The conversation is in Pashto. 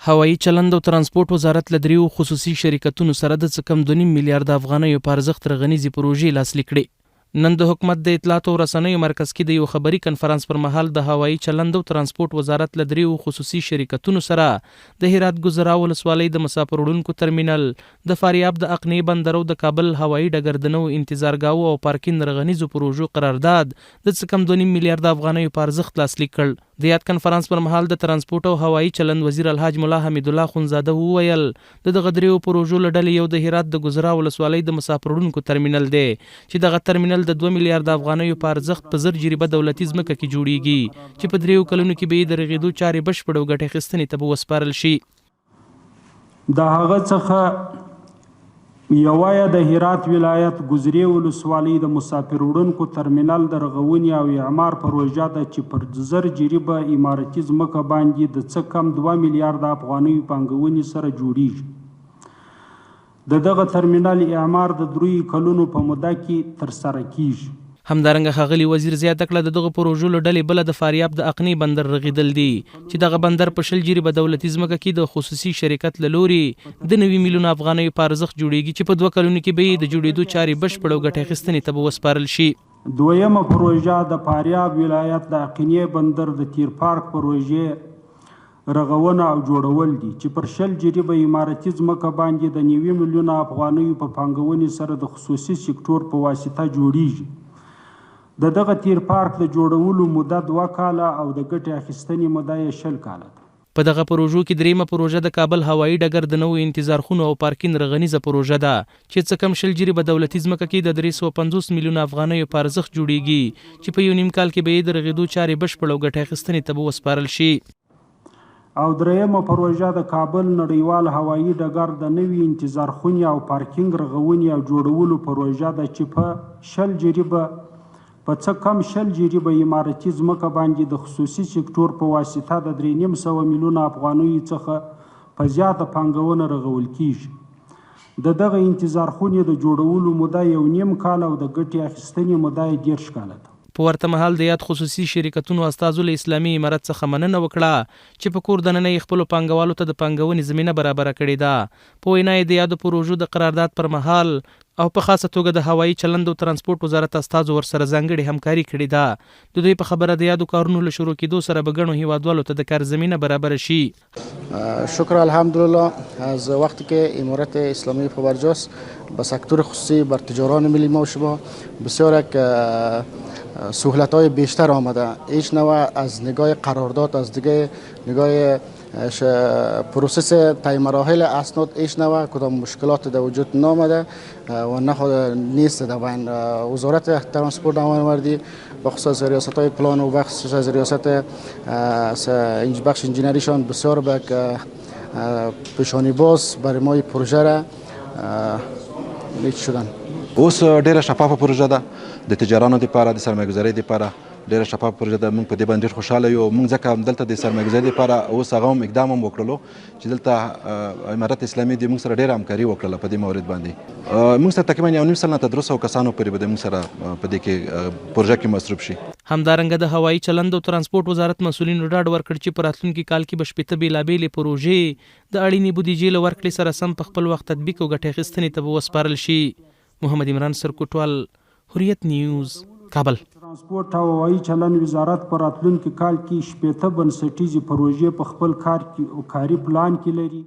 هوایي چلند او ترانسپورت وزارت له دریو خصوصي شرکتونو سره د څه کم 2.5 میلیارډ افغانیو په ارزښت رغنیزې پروژې لاسلیک کړې. نن د حکومت د اطلاعاتو او رسنیو مرکز کې د یو خبري کنفرانس پر مهال د هوایي چلند او ترانسپورت وزارت له دریو خصوصي شرکتونو سره د هرات ګذرا ولسوالۍ د مسافر وړونکو ترمینل، د فاریاب د اقنی بندر او د کابل هوایي ډګر د نوو انتظارګاو او پارکینګ رغنیزو پروژو قرارداد د څه کم 2.5 میلیارډ افغانیو په ارزښت لاسلیک کړ. د یاد کنفرانس پر مهال د ترانسپورت او هوایي چلند وزیر الحاج ملا حمید الله خونزاده وویل د دغه دریو پروژو له ډلې یو د هرات د ګذرا ولسوالۍ د مسافر وړونکو ترمینل دی چې دغه ترمینل د 2 میلیارډ افغانیو په ارزښت په زر جریبه دولتي ځمکه کې جوړیږي چې په 3 کلونو کې به د رغېدو چارې بشپړ او ګټې اخیستنې ته به وسپارل شي. د هغه څخه یوه د هرات ولایت ګذرې ولسوالۍ د مسافر وړونکو ترمینل د رغونې او اعمار پروژه ده چې پر 1000 جریبه عمارتي ځمکه باندې د څه کم 2 میلیارډ افغانیو پانګونې سره جوړیږي. دغه ترمینل اعمار د 3 کلونو په موده کې ترسره کیږي. همدارنګه ښاغلي وزیر زیاته کړه د دغه پروژو له ډلې بله د فاریاب د اقنی بندر رغېدل دي چې دغه بندر په 20 جریبه دولتي ځمکه کې د خصوصي شرکت له لورې د 90 میلیونه افغانیو په ارزښت جوړیږي چې په 2 کلونو کې به د جوړېدو چارې بشپړ او ګټې اخیستنې ته به وسپارل شي. دویمه پروژه د فاریاب ولایت د اقنی بندر د تیر پارک پروژې رغونه او جوړول دي چې پر 20 جریبه عمارتي ځمکه باندې د 90 میلیونه افغانیو په پانګونې سره د خصوصي سکتور په واسطه جوړیږي. دغه تیر پارک د جوړولو موده 2 کاله او د ګټې اخیستنې موده یې 10 کاله ده. په دغه پروژو کې دریمه پروژه د کابل هوایي ډګر د نوو انتظارخونو او پارکینګ رغنیزه پروژه ده چې څه کم 20 جریبه دولتي ځمکه کې د 350 میلیونه افغانیو په ارزښت جوړیږي چې په 1.5 کال کې به د رغېدو چارې بشپړ او ګټې اخیستنې ته به وسپارل شي. او دریمه پروژه د کابل نړیوال هوایي ډګر د نوي انتظارخونې او پارکینګ رغونې او جوړولو پروژه ده چې په 20 جریبه په څه کم 20 جریبه عمارتي ځمکه باندې د خصوصي سکتور په واسطه د 3.5 میلیونه افغانیو څخه په زیاته پانګونه رغول کیږي. دغه انتظارخونې د جوړولو موده 1.5 کال او د ګټې اخیستنې موده 10 کاله ده. په ورته مهال د یاد خصوصي شرکتونو استازو له اسلامي امارت څخه مننه وکړه چې په کور دننه یې خپلو پانګوالو ته د پانګونې زمینه برابره کړې ده. په وینا یې د یادو پروژو د قرارداد پر مهال او په خاصه توګه د هوایي چلند او ترانسپورت وزارت استازو ورسره ځانګړې همکاري کړې ده. د دوی په خبره د یادو کارونو له شروع کېدو سره به ګڼو هیوادوالو ته د کار زمینه برابره شي. شکر الحمدلله از وقتی که امارت اسلامی پابرجاست به سکتور خصوصی بر تجاران ملی ما و شما بسیار یک سهولت‌های بیشتر آمده. هیچ نوع از نگاه قرارداد، از نگاه پروسس طی مراحل اسناد هیچ نوع کدام مشکلات در وجود نآمده و نیست در بین وزارت ترانسپورت و هوانوردی بخصوص ریاست‌های پلان و بخصوص ریاست بخش انجینریشان بسیار به پیشانی باز برای ما پروژه را لیک شدن. اوس ډیره شفافه پروژه ده د تجارانو لپاره د سرمایه‌ګذارۍ لپاره ډیره شفافه پروژه ده. موږ په دې باندې ډیر خوشاله یو. موږ ځکه دلته د سرمایه‌ګذارۍ لپاره اوس هغه هم اقدام هم وکړلو چې دلته امارت اسلامي د موږ سره ډیره همکاري وکړله په دې مورد باندې. موږ سره تقریبا 1.5 سال نه تر 200 کسانو پورې به د موږ سره په دې کې پروژه کې مصروف شي. همدارنګه د هوایي چلند او ترانسپورت وزارت مسؤلینو ډاډ ورکړ چې په راتلونکي کال کې به شپېته بېلابېلې پروژې د اړینې بودیجې له ورکړې سره سم په خپل وخت تطبیق او ګټې اخیستنې ته به وسپارل شي. محمد عمران سرکوټوال، حریت نیوز، کابل. ترانسپورت او هوایي چلند وزارت په راتلونکي کال کې 80 بنسټیزې پروژې په خپل کاري پلان کې لري.